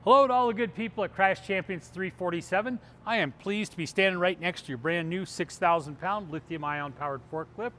Hello to all the good people at Crash Champions 347. I am pleased to be standing right next to your brand new 6,000 pound lithium ion powered forklift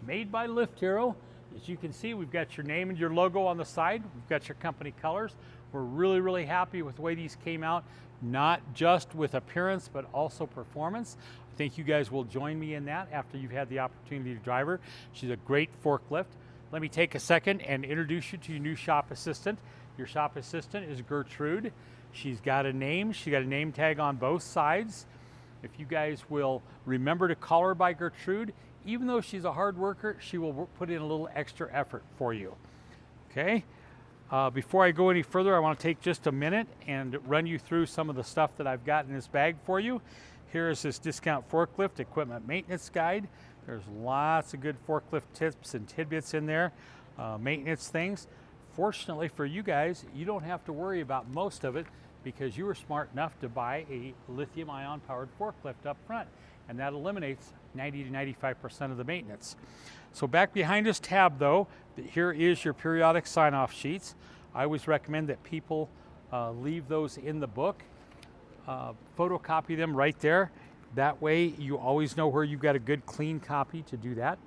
made by Lift Hero. As you can see, we've got your name and your logo on the side. We've got your company colors. We're really happy with the way these came out, not just with appearance, but also performance. I think you guys will join me in that after you've had the opportunity to drive her. She's a great forklift. Let me take a second and introduce you to your new shop assistant. Your shop assistant is Gertrude. She's got a name. She's got a name tag on both sides. If you guys will remember to call her by Gertrude, even though she's a hard worker, she will put in a little extra effort for you. Okay? Before I go any further, I want to take just a minute and run you through some of the stuff that I've got in this bag for you. Here is this discount forklift equipment maintenance guide. There's lots of good forklift tips and tidbits in there, maintenance things. Fortunately for you guys, you don't have to worry about most of it because you were smart enough to buy a lithium ion powered forklift up front, and that eliminates 90 to 95% of the maintenance. So back behind this tab though, here is your periodic sign-off sheets. I always recommend that people leave those in the book, photocopy them right there. That way you always know where you've got a good clean copy to do that.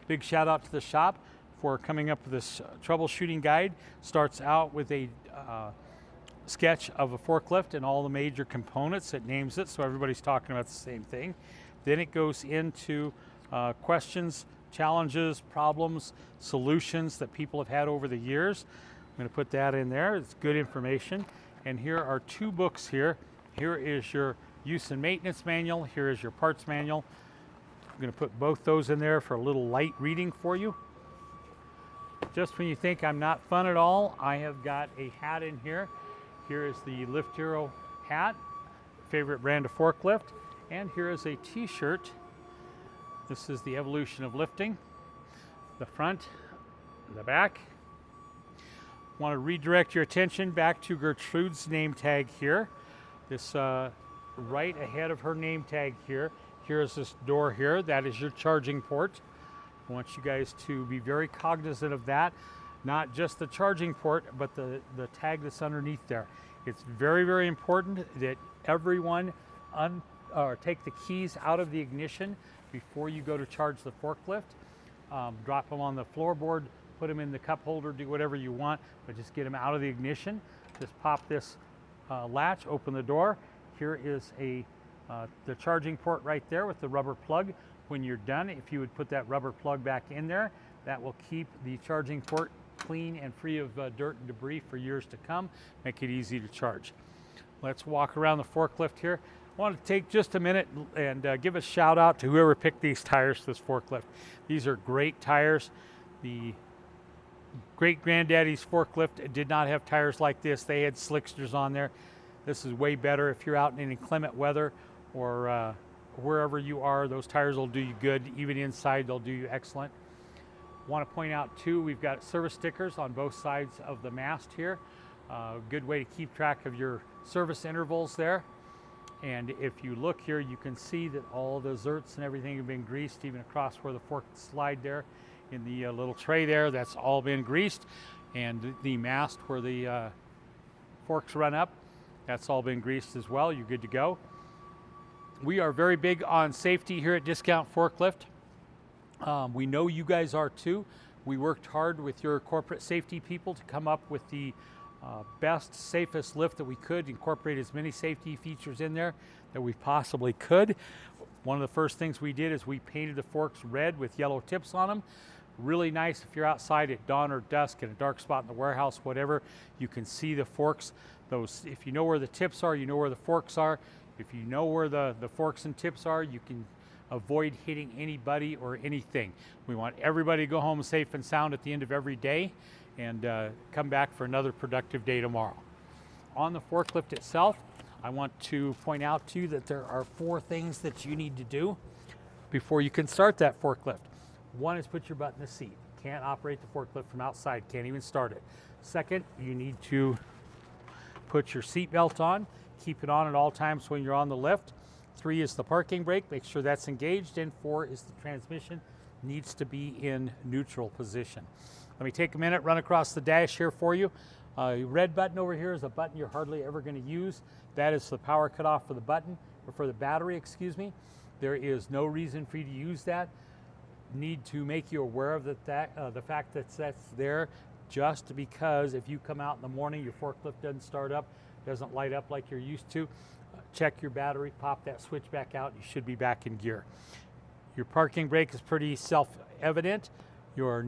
Big shout out to the shop for coming up with this troubleshooting guide. Starts out with a sketch of a forklift and all the major components. It names it so everybody's talking about the same thing. Then it goes into questions, challenges, problems, solutions that people have had over the years. I'm going to put that in there. It's good information. And here are two books here. Here is your use and maintenance manual. Here is your parts manual. I'm going to put both those in there for a little light reading for you. Just when you think I'm not fun at all, I have got a hat in here. Here is the Lift Hero hat, favorite brand of forklift. And here is a t-shirt. This is the evolution of lifting. The front, the back. Want to redirect your attention back to Gertrude's name tag here. This right ahead of her name tag here. Here is this door here. That is your charging port. I want you guys to be very cognizant of that. Not just the charging port, but the tag that's underneath there. It's very important that everyone take the keys out of the ignition before you go to charge the forklift. Drop them on the floorboard, put them in the cup holder, do whatever you want, but just get them out of the ignition. Just pop this latch, open the door. Here is the charging port right there with the rubber plug. When you're done, if you would put that rubber plug back in there, that will keep the charging port clean and free of dirt and debris for years to come. Make it easy to charge. Let's walk around the forklift here. I want to take just a minute and give a shout out to whoever picked these tires for this forklift. These are great tires. The great-granddaddy's forklift did not have tires like this. They had slicksters on there. This is way better if you're out in inclement weather or wherever you are. Those tires will do you good. Even inside, they'll do you excellent. Want to point out too, we've got service stickers on both sides of the mast here. Good way to keep track of your service intervals there. And if you look here, you can see that all the zerts and everything have been greased, even across where the fork slide there in the little tray there. That's all been greased. And the mast where the forks run up, that's all been greased as well. You're good to go. We are very big on safety here at Discount Forklift. We know you guys are too. We worked hard with your corporate safety people to come up with the best, safest lift that we could, incorporate as many safety features in there that we possibly could. One of the first things we did is we painted the forks red with yellow tips on them. Really nice if you're outside at dawn or dusk in a dark spot in the warehouse, whatever, you can see the forks. Those, if you know where the tips are, you know where the forks are. If you know where the forks and tips are, you can avoid hitting anybody or anything. We want everybody to go home safe and sound at the end of every day and come back for another productive day tomorrow. On the forklift itself, I want to point out to you that there are 4 things that you need to do before you can start that forklift. One is put your butt in the seat. Can't operate the forklift from outside, can't even start it. Second, you need to put your seat belt on. Keep it on at all times when you're on the lift. 3 is the parking brake, make sure that's engaged. And 4 is the transmission, needs to be in neutral position. Let me take a minute, run across the dash here for you. Red button over here is a button you're hardly ever going to use. That is the power cutoff for the button, or for the battery, excuse me. There is no reason for you to use that. Need to make you aware of the fact that that's there, just because if you come out in the morning, your forklift doesn't start up, doesn't light up like you're used to, check your battery, pop that switch back out, you should be back in gear. Your parking brake is pretty self-evident. Your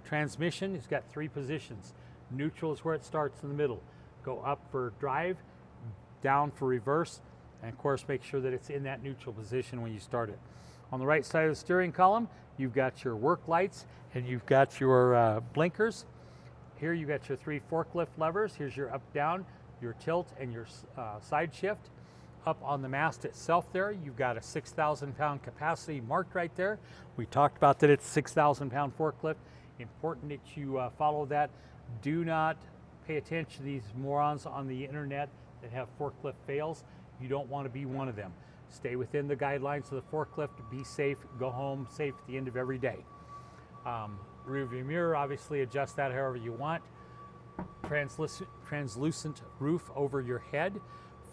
transmission has got 3 positions. Neutral is where it starts in the middle. Go up for drive, down for reverse, and of course make sure that it's in that neutral position when you start it. On the right side of the steering column, you've got your work lights and you've got your blinkers. Here you've got your 3 forklift levers. Here's your up, down, your tilt, and your side shift. Up on the mast itself there, you've got a 6,000 pound capacity marked right there. We talked about that it's 6,000 pound forklift. Important that you follow that. Do not pay attention to these morons on the internet that have forklift fails. You don't want to be one of them. Stay within the guidelines of the forklift, be safe, go home safe at the end of every day. Rear view mirror, obviously adjust that however you want. Translucent roof over your head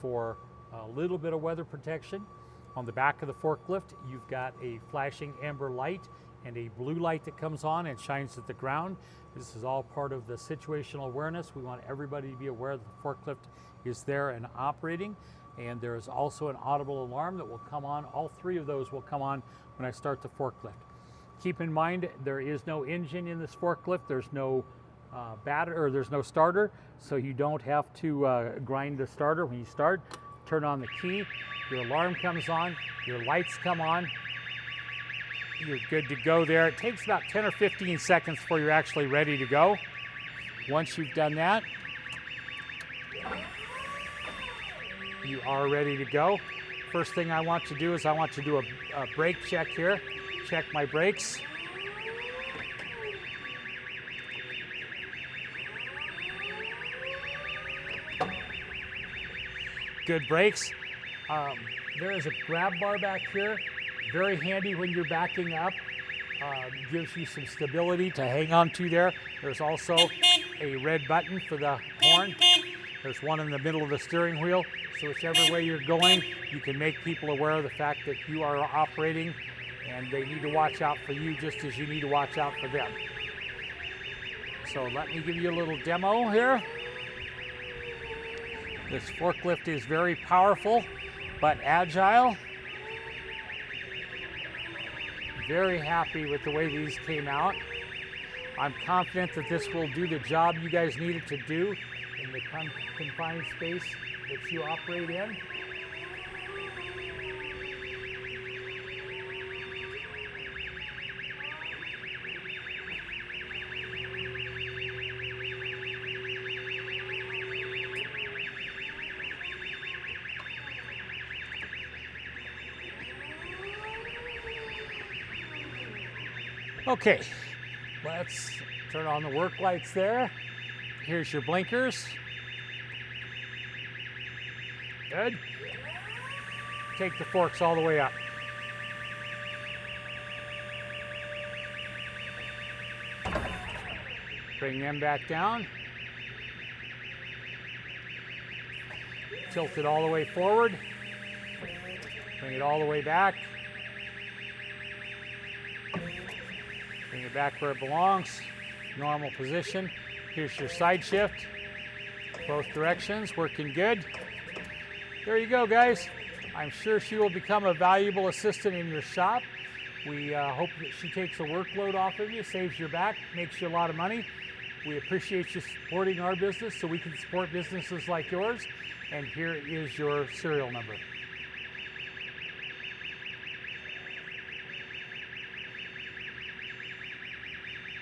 for a little bit of weather protection. On the back of the forklift, you've got a flashing amber light and a blue light that comes on and shines at the ground. This is all part of the situational awareness. We want everybody to be aware that the forklift is there and operating. And there is also an audible alarm that will come on. All 3 of those will come on when I start the forklift. Keep in mind, there is no engine in this forklift. There's no there's no starter, so you don't have to grind the starter when you start. Turn on the key, your alarm comes on, your lights come on. You're good to go there. It takes about 10 or 15 seconds before you're actually ready to go. Once you've done that, you are ready to go. First thing I want to do is I want to do a brake check here. Check my brakes. Good brakes. There is a grab bar back here. Very handy when you're backing up. Gives you some stability to hang on to there. There's also a red button for the horn. There's one in the middle of the steering wheel. So whichever way you're going, you can make people aware of the fact that you are operating and they need to watch out for you just as you need to watch out for them. So let me give you a little demo here. This forklift is very powerful but agile. Very happy with the way these came out. I'm confident that this will do the job you guys need it to do in the confined space that you operate in. Okay, let's turn on the work lights there. Here's your blinkers. Good. Take the forks all the way up. Bring them back down. Tilt it all the way forward. Bring it all the way back. Bring it back where it belongs. Normal position. Here's your side shift. Both directions, working good. There you go, guys. I'm sure she will become a valuable assistant in your shop. We hope that she takes a workload off of you, saves your back, makes you a lot of money. We appreciate you supporting our business so we can support businesses like yours. And here is your serial number.